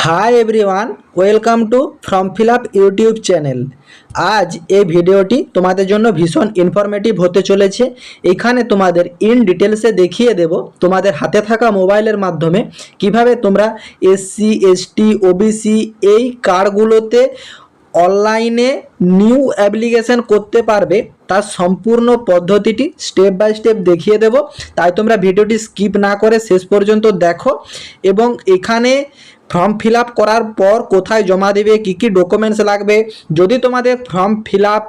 Hi everyone, welcome to form fill up YouTube channel. আজ এই ভিডিওটি তোমাদের জন্য ভীষণ ইনফরমেটিভ হতে চলেছে। এখানে তোমাদের ইন ডিটেলসে দেখিয়ে দেব তোমাদের হাতে থাকা মোবাইলের মাধ্যমে কিভাবে তোমরা এসসি এসটি ওবিসি এই কার্ডগুলোতে অনলাইনে নিউ অ্যাপ্লিকেশন করতে পারবে, তার সম্পূর্ণ পদ্ধতিটি স্টেপ বাই স্টেপ দেখিয়ে দেব। তাই তোমরা ভিডিওটি স্কিপ না করে শেষ পর্যন্ত দেখো। এবং এখানে ফর্ম ফিল আপ করার পর কোথায় জমা দেবে, কী কী ডকুমেন্টস লাগবে, যদি তোমাদের ফর্ম ফিল আপ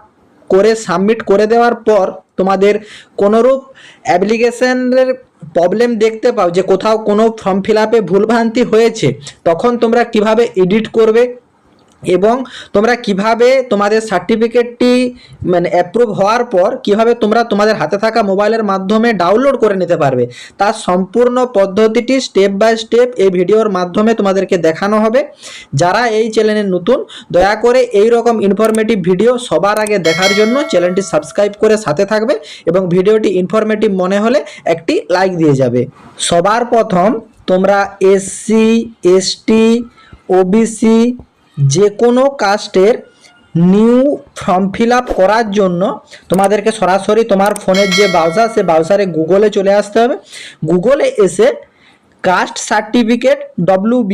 করে সাবমিট করে দেওয়ার পর তোমাদের কোনোরূপ অ্যাপ্লিকেশনের প্রবলেম দেখতে পাও যে কোথাও কোনো ফর্ম ফিল আপে ভুলভ্রান্তি হয়েছে, তখন তোমরা কিভাবে এডিট করবে এবং তোমরা কিভাবে তোমাদের সার্টিফিকেটটি অ্যাপ্রুভ হওয়ার পর কিভাবে তোমরা তোমাদের হাতে থাকা মোবাইলের মাধ্যমে ডাউনলোড করে নিতে পারবে, তার সম্পূর্ণ পদ্ধতিটি স্টেপ বাই স্টেপ এই ভিডিওর মাধ্যমে তোমাদেরকে দেখানো হবে। যারা এই চ্যানেলে নতুন, দয়া করে এই রকম ইনফরমেটিভ ভিডিও সবার আগে দেখার জন্য চ্যানেলটি সাবস্ক্রাইব করে সাথে থাকবে এবং ভিডিওটি ইনফরমেটিভ মনে হলে একটি লাইক দিয়ে যাবে। সবার প্রথম তোমরা এসসি এসটি ওবিসি যে কোনো কাস্টের নিউ ফর্ম ফিল আপ করার জন্য তোমাদেরকে সরাসরি তোমার ফোনের যে ব্রাউজার, সে ব্রাউজারে গুগলে চলে আসতে হবে। গুগলে এসে caste certificate WB,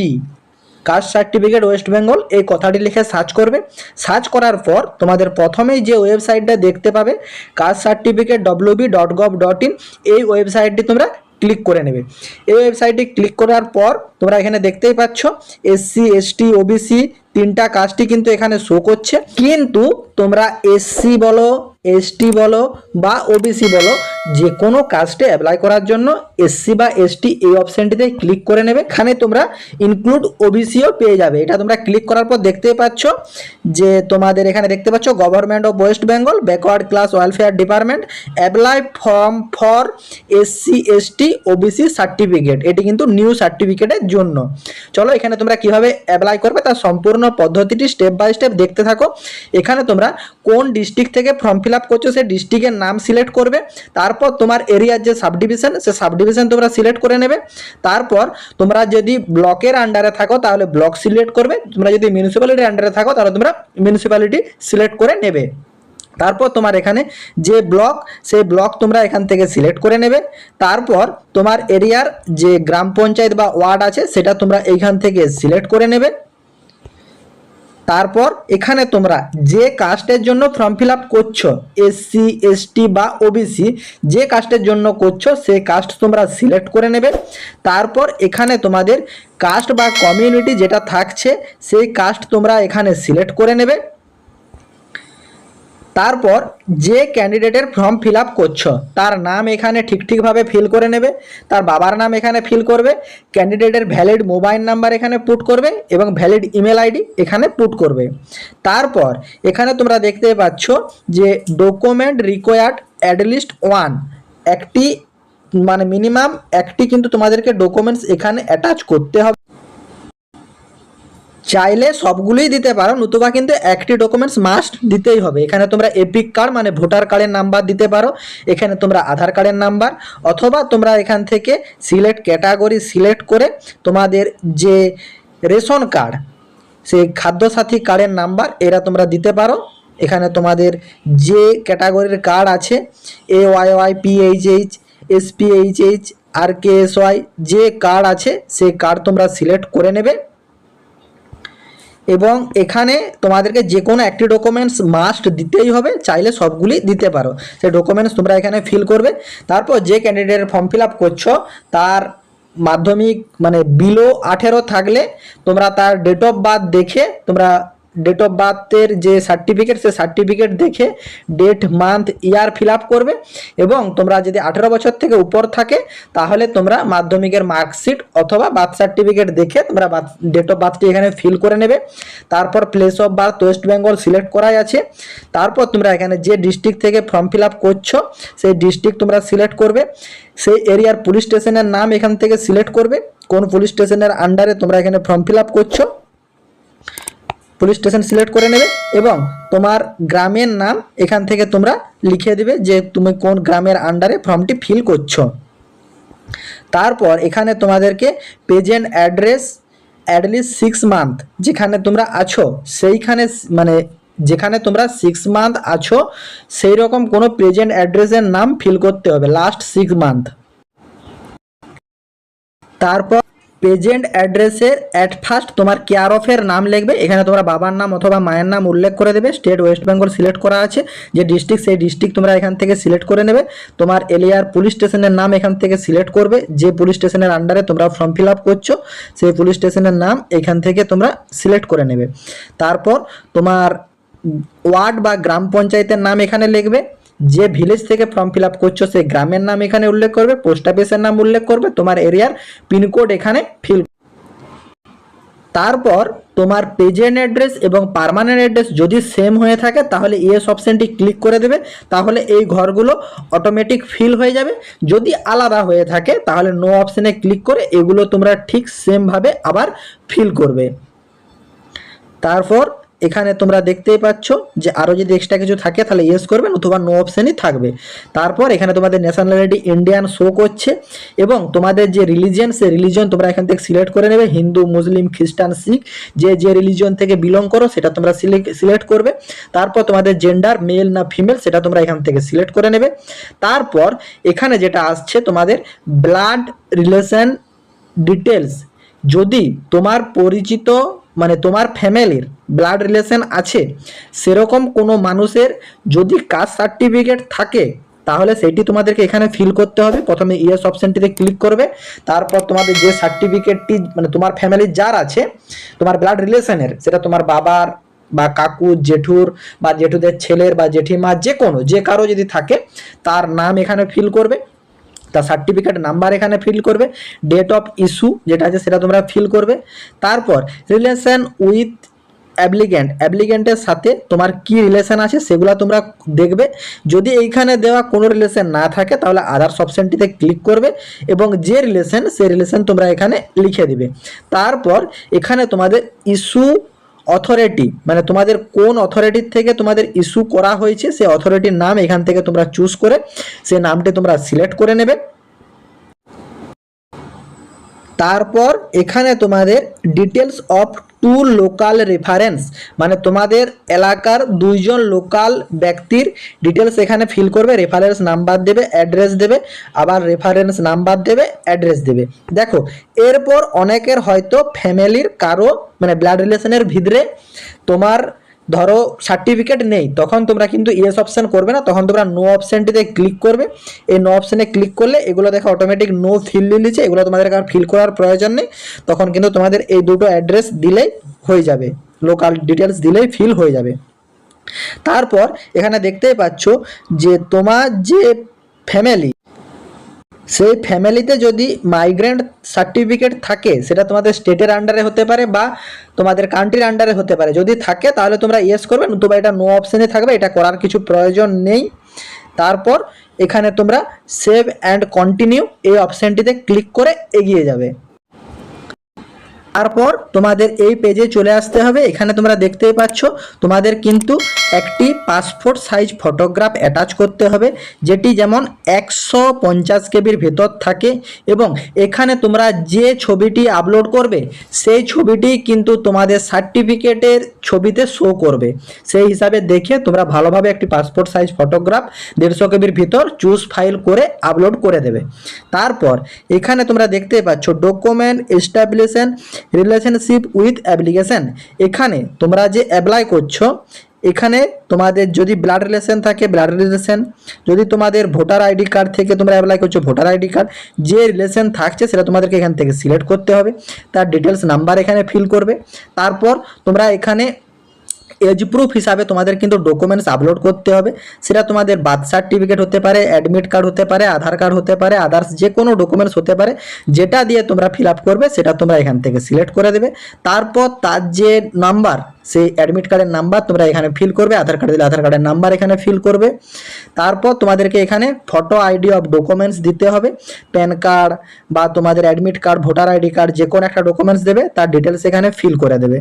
caste certificate West Bengal, এই কথাটি লিখে সার্চ করবে। সার্চ করার পর তোমাদের প্রথমেই যে ওয়েবসাইটটা দেখতে পাবে কাস্ট সার্টিফিকেট wb.gov.in, এই ওয়েবসাইটটি তোমরা ক্লিক করে নেবে। এই ওয়েবসাইটটি ক্লিক করার পর তোমরা এখানে দেখতেই পাচ্ছ এসসি এসটি ওবিসি তিনটা কাস্টই কিন্তু এখানে শো করছে, কিন্তু তোমরা এসসি বলো এসটি বলো বা ওবিসি বলো, যে কোনো কাস্টে অ্যাপ্লাই করার জন্য এসসি বা এসটি এই অপশানটিতে ক্লিক করে নেবে। এখানে তোমরা ইনক্লুড ওবিসিও পেয়ে যাবে। এটা তোমরা ক্লিক করার পর দেখতেই পাচ্ছ যে তোমাদের এখানে দেখতে পাচ্ছ government of West Bengal backward class welfare department apply form for SC ST OBC certificate. এটি কিন্তু নিউ সার্টিফিকেটের জন্য। চলো এখানে তোমরা কিভাবে অ্যাপ্লাই করবে তার সম্পূর্ণ পদ্ধতিটি স্টেপ বাই স্টেপ দেখতে থাকো। এখানে তোমরা কোন ডিস্ট্রিক্ট থেকে ফর্ম ফিল আপ করছো সেই ডিস্ট্রিক্টের নাম সিলেক্ট করবে। তারপর তোমার এরিয়ার যে সাবডিভিশন, সে সাবডিভিশন তোমরা সিলেক্ট করে নেবে। তারপর তোমরা যদি ব্লকের আন্ডারে থাকো তাহলে ব্লক সিলেক্ট করবে। তোমরা যদি মিউনিসিপ্যালিটির আন্ডারে থাকো তাহলে তোমরা মিউনিসিপ্যালিটি সিলেক্ট করে নেবে। তারপর তোমার এখানে যে ব্লক, সেই ব্লক তোমরা এখান থেকে সিলেক্ট করে নেবে। তারপর তোমার এরিয়ার যে গ্রাম পঞ্চায়েত বা ওয়ার্ড আছে সেটা তোমরা এইখান থেকে সিলেক্ট করে নেবে। তারপর এখানে তোমরা যে কাস্টের জন্য ফর্ম ফিল আপ করছো, এসসি এসটি বা ওবিসি, যে কাস্টের জন্য করছো সেই কাস্ট তোমরা সিলেক্ট করে নেবে। তারপর এখানে তোমাদের কাস্ট বা কমিউনিটি যেটা থাকছে সেই কাস্ট তোমরা এখানে সিলেক্ট করে নেবে। তারপর যে ক্যান্ডিডেটের ফর্ম ফিল আপ করছো তার নাম এখানে ঠিকভাবে ফিল করে নেবে। তার বাবার নাম এখানে ফিল করবে, ক্যান্ডিডেটের ভ্যালিড মোবাইল নাম্বার এখানে পুট করবে এবং ভ্যালিড ইমেল আইডি এখানে পুট করবে। তারপর এখানে তোমরা দেখতে পাচ্ছ যে ডকুমেন্ট রিকোয়ার্ড অ্যাটলিস্ট ওয়ান, একটি মিনিমাম একটি কিন্তু তোমাদেরকে ডকুমেন্টস এখানে অ্যাটাচ করতে হবে। চাইলে সবগুলোই দিতে পারো, নতুবা কিন্তু একটি ডকুমেন্টস মাস্ট দিতেই হবে। এখানে তোমরা এপিক কার্ড ভোটার কার্ডের নাম্বার দিতে পারো, এখানে তোমরা আধার কার্ডের নাম্বার, অথবা তোমরা এখান থেকে সিলেক্ট ক্যাটাগরি সিলেক্ট করে তোমাদের যে রেশন কার্ড, সেই খাদ্যসাথী কার্ডের নাম্বার এরা তোমরা দিতে পারো। এখানে তোমাদের যে ক্যাটাগরির কার্ড আছে AYY PHH SPHH RKSY যে কার্ড আছে সেই কার্ড তোমরা সিলেক্ট করে নেবে এবং এখানে তোমাদেরকে যে কোনো একটি ডকুমেন্টস মাস্ট দিতেই হবে, চাইলে সবগুলি দিতে পারো। সেই ডকুমেন্টস তোমরা এখানে ফিল করবে। তারপর যে ক্যান্ডিডেটের ফর্ম ফিল আপ করছো তার মাধ্যমিক বিলো 18 থাকলে তোমরা তার ডেট অফ বার্থ দেখে, তোমরা ডেট অফ বার্থের যে সার্টিফিকেট সে সার্টিফিকেট দেখে date month year fill up করবে। এবং তোমরা যদি 18 বছর থেকে উপর থাকে তাহলে তোমরা মাধ্যমিকের মার্কশিট অথবা বার্থ সার্টিফিকেট দেখে তোমরা ডেট অফ বার্থটি এখানে ফিল করে নেবে। তারপর place of birth West Bengal select করাই আছে। তারপর তোমরা এখানে যে ডিস্ট্রিক্ট থেকে ফর্ম ফিল আপ করছো সেই ডিস্ট্রিক্ট তোমরা সিলেক্ট করবে। সেই এরিয়ার পুলিশ স্টেশনের নাম এখান থেকে সিলেক্ট করবে, কোন পুলিশ স্টেশনের আন্ডারে তোমরা এখানে ফর্ম ফিল আপ করছো পুলিশ স্টেশন সিলেক্ট করে নেবে এবং তোমার গ্রামের নাম এখান থেকে তোমরা লিখে দিবে যে তুমি কোন গ্রামের আন্ডারে ফর্মটি ফিল করছো। তারপর এখানে তোমাদেরকে প্রেজেন্ট অ্যাড্রেস অ্যাটলিস্ট 6 মান্থ যেখানে তোমরা আছো সেইখানে মানে যেখানে তোমরা 6 মান্থ আছো সেই রকম কোনো প্রেজেন্ট অ্যাড্রেসের নাম ফিল করতে হবে লাস্ট 6 মান্থ। তারপর প্রেজেন্ট অ্যাড্রেসের অ্যাট ফার্স্ট তোমার কেয়ার অফের নাম লিখবে। এখানে তোমরা বাবার নাম অথবা মায়ের নাম উল্লেখ করে দেবে। স্টেট ওয়েস্ট বেঙ্গল সিলেক্ট করা আছে, যে ডিস্ট্রিক্ট সেই ডিস্ট্রিক্ট তোমরা এখান থেকে সিলেক্ট করে নেবে। তোমার এরিয়ার পুলিশ স্টেশনের নাম এখান থেকে সিলেক্ট করবে, যে পুলিশ স্টেশনের আন্ডারে তোমরা ফর্ম ফিল আপ করছো সেই পুলিশ স্টেশনের নাম এখান থেকে তোমরা সিলেক্ট করে নেবে। তারপর তোমার ওয়ার্ড বা গ্রাম পঞ্চায়েতের নাম এখানে লিখবে। যে ভিলেজ থেকে ফর্ম ফিল আপ করছো সেই গ্রামের নাম এখানে উল্লেখ করবে, পোস্ট অফিসের নাম উল্লেখ করবে, তোমার এরিয়ার পিনকোড এখানে ফিল। তারপর তোমার প্রেজেন্ট অ্যাড্রেস এবং পার্মানেন্ট অ্যাড্রেস যদি সেম হয়ে থাকে তাহলে ইয়েস অপশানটি ক্লিক করে দেবে, তাহলে এই ঘরগুলো অটোমেটিক ফিল হয়ে যাবে। যদি আলাদা হয়ে থাকে তাহলে নো অপশানে ক্লিক করে এগুলো তোমরা ঠিক সেমভাবে আবার ফিল করবে। তারপর এখানে তোমরা দেখতেই পাচ্ছ যে আরও যদি এক্সট্রা কিছু থাকে তাহলে ইয়েস করবে, অথবা নো অপশানই থাকবে। তারপর এখানে তোমাদের ন্যাশনালিটি ইন্ডিয়ান শো করছে এবং তোমাদের যে রিলিজিয়ন সেই রিলিজিয়ন তোমরা এখান থেকে সিলেক্ট করে নেবে। হিন্দু, মুসলিম, খ্রিস্টান, শিখ যে রিলিজিয়ন থেকে বিলং করো সেটা তোমরা সিলেক্ট করবে। তারপর তোমাদের জেন্ডার মেল না ফিমেল সেটা তোমরা এখান থেকে সিলেক্ট করে নেবে। তারপর এখানে যেটা আসছে তোমাদের ব্লাড রিলেশন ডিটেলস, যদি তোমার পরিচিত মানে তোমার ফ্যামিলির ব্লাড রিলেশন আছে সেরকম কোনো মানুষের যদি কাস্ট সার্টিফিকেট থাকে তাহলে সেটি তোমাদেরকে এখানে ফিল করতে হবে। প্রথমে ইয়েস অপশানটিতে ক্লিক করবে, তারপর তোমাদের যে সার্টিফিকেটটি মানে তোমার ফ্যামিলির যার আছে তোমার ব্লাড রিলেশনের, সেটা তোমার বাবার বা কাকু, জেঠুর বা জেঠুদের ছেলের বা জেঠিমা যে কারো যদি থাকে তার নাম এখানে ফিল করবে, তার সার্টিফিকেট নাম্বার এখানে ফিল করবে, ডেট অফ ইস্যু যেটা আছে সেটা তোমরা ফিল করবে। তারপর রিলেশন উইথ অ্যাপ্লিক্যান্টের সাথে তোমার কি রিলেশন আছে সেগুলো তোমরা দেখবে। যদি এইখানে দেওয়া কোনো রিলেশন না থাকে তাহলে আদার্স অপশানটিতে ক্লিক করবে এবং যে রিলেশন সেই রিলেশন তোমরা এখানে লিখে দিবে। তারপর এখানে তোমাদের ইস্যু অথরিটি মানে তোমাদের কোন অথরিটির থেকে তোমাদের ইস্যু করা হয়েছে সেই অথরিটির নাম এখান থেকে তোমরা চুজ করে সেই নামটি তোমরা সিলেক্ট করে নেবে। তারপর এখানে তোমাদের ডিটেলস অফ 2 লোকাল রেফারেন্স মানে তোমাদের এলাকার 2জন লোকাল ব্যক্তির ডিটেলস এখানে ফিল করবে। রেফারেন্স নাম্বার দেবে, অ্যাড্রেস দেবে, আবার রেফারেন্স নাম্বার দেবে, অ্যাড্রেস দেবে। দেখো এরপর অনেকের হয়তো ফ্যামিলির কারো মানে ব্লাড রিলেশনের ভিতরে তোমার ধরো সার্টিফিকেট নেই, তখন তোমরা কিন্তু ইয়েস অপশান করবে না, তখন তোমরা নো অপশানটিতে ক্লিক করবে। এই নো অপশানে ক্লিক করলে এগুলো দেখো অটোমেটিক নো ফিল নিচ্ছে, এগুলো তোমাদের আর ফিল করার প্রয়োজন নেই। তখন কিন্তু তোমাদের এই দুটো অ্যাড্রেস দিলেই হয়ে যাবে, লোকাল ডিটেলস দিলেই ফিল হয়ে যাবে। তারপর এখানে দেখতেই পাচ্ছ যে তোমার যে ফ্যামিলি সেই ফ্যামিলিতে যদি মাইগ্রেন্ট সার্টিফিকেট থাকে সেটা তোমাদের স্টেটের আন্ডারে হতে পারে বা তোমাদের কান্ট্রির আন্ডারে হতে পারে। যদি থাকে তাহলে তোমরা ইয়েস করবে, নতুবা এটা নো অপশানে থাকবে, এটা করার কিছু প্রয়োজন নেই। তারপর এখানে তোমরা সেভ অ্যান্ড কন্টিনিউ এই অপশানটিতে ক্লিক করে এগিয়ে যাবে। তারপর তোমাদের এই পেজে চলে আসতে হবে। এখানে তোমরা দেখতেই পাচ্ছ তোমাদের কিন্তু একটি পাসপোর্ট সাইজ ফটোগ্রাফ অ্যাটাচ করতে হবে, যেটি যেমন 150 কেবির ভেতর থাকে এবং এখানে তোমরা যে ছবিটি আপলোড করবে সেই ছবিটি কিন্তু তোমাদের সার্টিফিকেটের ছবিতে শো করবে। সেই হিসাবে দেখে তোমরা ভালোভাবে একটি পাসপোর্ট সাইজ ফটোগ্রাফ 150 কেবির ভিতর চুজ ফাইল করে আপলোড করে দেবে। তারপর এখানে তোমরা দেখতে পাচ্ছ ডকুমেন্ট এস্টাবলিশন রিলেশনশিপ উইথ অ্যাপ্লিকেশন, এখানে তোমরা যে অ্যাপ্লাই করছো এখানে তোমাদের যদি ব্লাড রিলেশন থাকে ব্লাড রিলেশন, যদি তোমাদের ভোটার আইডি কার্ড থেকে তোমরা অ্যাপ্লাই করছো ভোটার আইডি কার্ড, যে রিলেশন থাকছে সেটা তোমাদেরকে এখান থেকে সিলেক্ট করতে হবে, তার ডিটেলস নাম্বার এখানে ফিল করবে। তারপর তোমরা এখানে এজ প্রুফ হিসাবে তোমাদের কিন্তু ডকুমেন্টস আপলোড করতে হবে, সেটা তোমাদের বার্থ সার্টিফিকেট হতে পারে, অ্যাডমিট কার্ড হতে পারে, আধার কার্ড হতে পারে, আদার্স যে কোনো ডকুমেন্টস হতে পারে, যেটা দিয়ে তোমরা ফিল আপ করবে সেটা তোমরা এখান থেকে সিলেক্ট করে দেবে। তারপর তার যে নাম্বার সেই অ্যাডমিট কার্ডের নাম্বার তোমরা এখানে ফিল করবে, আধার কার্ড দিলে আধার কার্ডের নাম্বার এখানে ফিল করবে। তারপর তোমাদেরকে এখানে ফটো আইডি অফ ডকুমেন্টস দিতে হবে, প্যান কার্ড বা তোমাদের admit card, voter ID card যে কোনো একটা ডকুমেন্টস দেবে তার ডিটেলস এখানে ফিল করে দেবে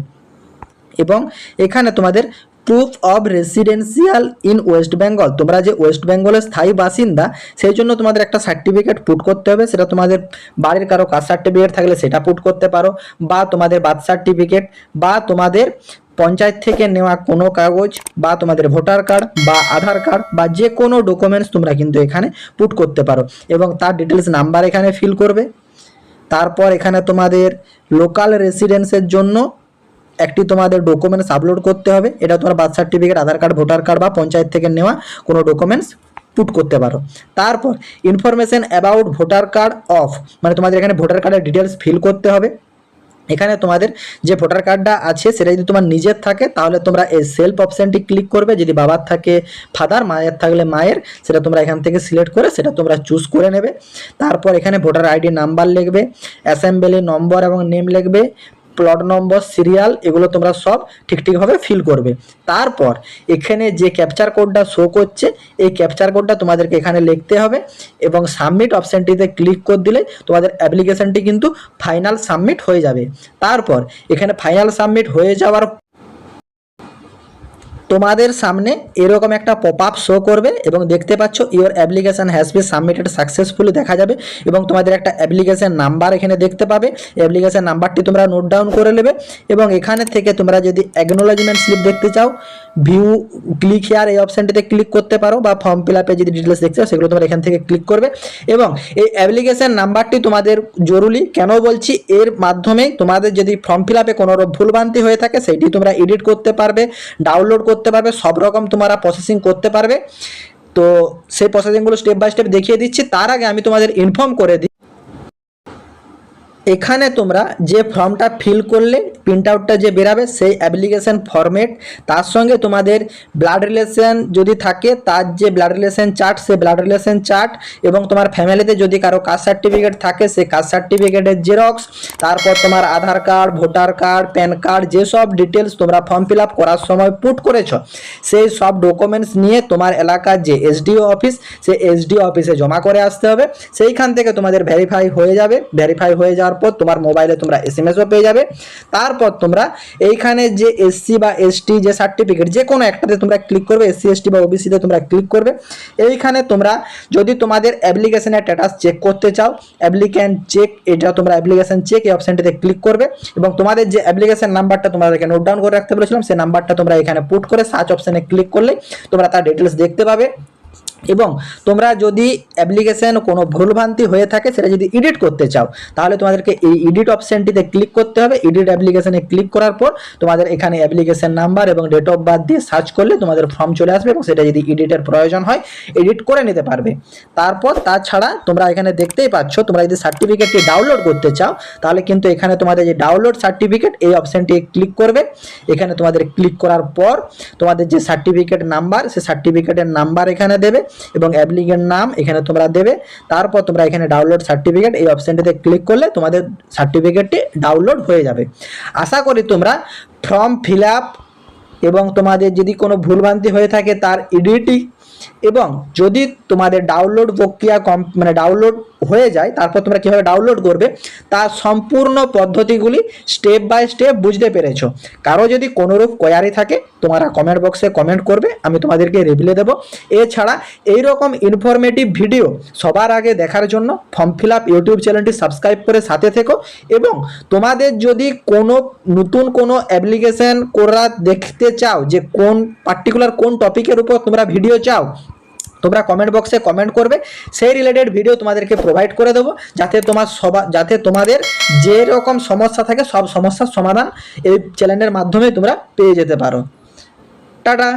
এবং এখানে তোমাদের proof of residential in West Bengal, তোমরা যে ওয়েস্ট বেঙ্গলের স্থায়ী বাসিন্দা সেই জন্য তোমাদের একটা সার্টিফিকেট পুট করতে হবে। সেটা তোমাদের বাড়ির কারো কাস্ট সার্টিফিকেট থাকলে সেটা পুট করতে পারো, বা তোমাদের বার্থ সার্টিফিকেট, বা তোমাদের পঞ্চায়েত থেকে নেওয়া কোনো কাগজ, বা তোমাদের ভোটার কার্ড বা আধার কার্ড বা যে কোনো ডকুমেন্টস তোমরা কিন্তু এখানে পুট করতে পারো, এবং তার ডিটেলস নাম্বার এখানে ফিল করবে। তারপর এখানে তোমাদের লোকাল রেসিডেন্সের জন্য একটি তোমাদের ডকুমেন্টস আপলোড করতে হবে। এটা তোমার বার্থ সার্টিফিকেট, আধার কার্ড, ভোটার কার্ড বা পঞ্চায়েত থেকে নেওয়া কোনো ডকুমেন্টস পুট করতে পারো। তারপর information about voter card of, মানে তোমাদের এখানে ভোটার কার্ডের ডিটেলস ফিল করতে হবে। এখানে তোমাদের যে ভোটার কার্ডটা আছে সেটা যদি তোমার নিজের থাকে তাহলে তোমরা এই সেলফ অপশানটি ক্লিক করবে, যদি বাবার থাকে ফাদার, মায়ের থাকলে মায়ের, সেটা তোমরা এখান থেকে সিলেক্ট করে সেটা তোমরা চুজ করে নেবে। তারপর এখানে ভোটার আইডি নাম্বার লিখবে, অ্যাসেম্বলি নম্বর এবং নেম লিখবে, প্লট নম্বর, সিরিয়াল, এগুলো তোমরা সব ঠিকঠাকভাবে ফিল করবে। তারপর এখানে যে ক্যাপচার কোডটা শো করছে এই ক্যাপচার কোডটা তোমাদেরকে এখানে লিখতে হবে, এবং সাবমিট অপশানটিতে ক্লিক করে দিলে তোমাদের অ্যাপ্লিকেশনটি কিন্তু ফাইনাল সাবমিট হয়ে যাবে। তারপর এখানে ফাইনাল সাবমিট হয়ে যাওয়ার তোমাদের সামনে এরকম একটা পপ আপ শো করবে, এবং দেখতে পাচ্ছ your application has been submitted successfully দেখা যাবে, এবং তোমাদের একটা অ্যাপ্লিকেশন নাম্বার এখানে দেখতে পাবে। অ্যাপ্লিকেশন নাম্বারটি তোমরা নোট ডাউন করে নেবে, এবং এখানে থেকে তোমরা যদি অ্যাকনোলেজমেন্ট স্লিপ দেখতে চাও ভিউ ক্লিক হেয়ার এই অপশানটিতে ক্লিক করতে পারো, বা ফর্ম ফিল আপে যদি ডিটেলস দেখতে চাও সেগুলো তোমরা এখান থেকে ক্লিক করবে। এবং এই অ্যাপ্লিকেশন নাম্বারটি তোমাদের জরুরি, কেন বলছি, এর মাধ্যমে তোমাদের যদি ফর্ম ফিল আপে কোনো ভুলভ্রান্তি হয়ে থাকে সেইটি তোমরা এডিট করতে পারবে, ডাউনলোড করতে পারবে, সব রকম তোমরা প্রসেসিং করতে পারবে। তো সেই প্রসেসিংগুলো স্টেপ বাই স্টেপ দেখিয়ে দিচ্ছি। তার আগে আমি তোমাদের ইনফর্ম করে দিই, এখানে তোমরা যে ফর্মটা ফিল করলে প্রিন্ট আউটটা যে বেরাবে সেই অ্যাপ্লিকেশন ফরম্যাট, তার সঙ্গে তোমাদের ব্লাড রিলেশন যদি থাকে তার যে ব্লাড রিলেশন চার্ট সেই ব্লাড রিলেশন চার্ট, এবং তোমার ফ্যামিলিতে যদি কারো কাস্ট সার্টিফিকেট থাকে সেই কাস্ট সার্টিফিকেটের জেরক্স, তারপর তোমার Aadhaar card, voter card, PAN card, যেসব ডিটেলস তোমরা ফর্ম ফিল আপ করার সময় পুট করেছো সেই সব ডকুমেন্টস নিয়ে তোমার এলাকার যে এসডিও অফিস সেই এসডিও অফিসে জমা করে আসতে হবে। সেইখান থেকে তোমাদের ভেরিফাই হয়ে যাবে। ভেরিফাই হয়ে যাওয়ার পর তোমার মোবাইলে তোমরা এসএমএসও পেয়ে যাবে। তারপর তোমরা এইখানে যে এসসি বা এসটি যে সার্টিফিকেট যে কোনো একটাতে তোমরা ক্লিক করবে, এসসি এসটি বা ওবিসিতে তোমরা ক্লিক করবে। এইখানে তোমরা যদি তোমাদের অ্যাপ্লিকেশনের স্ট্যাটাস চেক করতে চাও অ্যাপ্লিক্যান্ট চেক, এটা তোমরা অ্যাপ্লিকেশন চেক এই অপশনটিতে ক্লিক করবে, এবং তোমাদের যে অ্যাপ্লিকেশন নাম্বারটা তোমাদেরকে নোট ডাউন করে রাখতে বলেছিলাম সেই নাম্বারটা তোমরা এখানে পুট করে সার্চ অপশনে ক্লিক করলে তোমরা তার ডিটেলস দেখতে পাবে। এবং তোমরা যদি অ্যাপ্লিকেশন কোনো ভুলভ্রান্তি হয়ে থাকে সেটা যদি এডিট করতে চাও তাহলে তোমাদেরকে এই এডিট অপশনটিতে ক্লিক করতে হবে। এডিট অ্যাপ্লিকেশনে ক্লিক করার পর তোমাদের এখানে অ্যাপ্লিকেশন নাম্বার এবং ডেট অফ বার্থ দিয়ে সার্চ করলে তোমাদের ফর্ম চলে আসবে, এবং সেটা যদি এডিটের প্রয়োজন হয় এডিট করে নিতে পারবে। তারপর তাছাড়া তোমরা এখানে দেখতেই পাচ্ছ তোমরা যদি সার্টিফিকেটটি ডাউনলোড করতে চাও তাহলে কিন্তু এখানে তোমাদের যে ডাউনলোড সার্টিফিকেট এই অপশনটি ক্লিক করবে। এখানে তোমাদের ক্লিক করার পর তোমাদের যে সার্টিফিকেট নাম্বার সেই সার্টিফিকেটের নাম্বার এখানে দেবে, এবং অ্যাপ্লিকেন্ট নাম এখানে তোমরা দেবে। তারপর তোমরা এখানে ডাউনলোড সার্টিফিকেট এই অপশনটিতে ক্লিক করলে তোমাদের সার্টিফিকেটটি ডাউনলোড হয়ে যাবে। আশা করি তোমরা ফর্ম ফিল আপ এবং তোমাদের যদি কোনো ভুলভ্রান্তি হয়ে থাকে তার এডিটিং, এবং যদি তোমাদের ডাউনলোড প্রক্রিয়া মানে ডাউনলোড হয়ে যায় তারপর তোমরা কীভাবে ডাউনলোড করবে তার সম্পূর্ণ পদ্ধতিগুলি স্টেপ বাই স্টেপ বুঝতে পেরেছো। কারো যদি কোনোরূপ কোয়ারি থাকে তোমরা কমেন্ট বক্সে কমেন্ট করবে, আমি তোমাদেরকে রিপ্লাই দেবো। এছাড়া এইরকম ইনফরমেটিভ ভিডিও সবার আগে দেখার জন্য ফর্ম ফিল আপ ইউটিউব চ্যানেলটি সাবস্ক্রাইব করে সাথে থেকো, এবং তোমাদের যদি কোনো নতুন কোনো অ্যাপ্লিকেশন করা দেখতে চাও যে কোন পার্টিকুলার কোন টপিকের উপর তোমরা ভিডিও চাও তোমরা কমেন্ট বক্সে কমেন্ট করবে, সেই রিলেটেড ভিডিও তোমাদেরকে প্রোভাইড করে দেবো, যাতে তোমাদের যে রকম সমস্যা থাকে সব সমস্যার সমাধান এই চ্যানেলের মাধ্যমে তোমরা পেয়ে যেতে পারো। টাটা।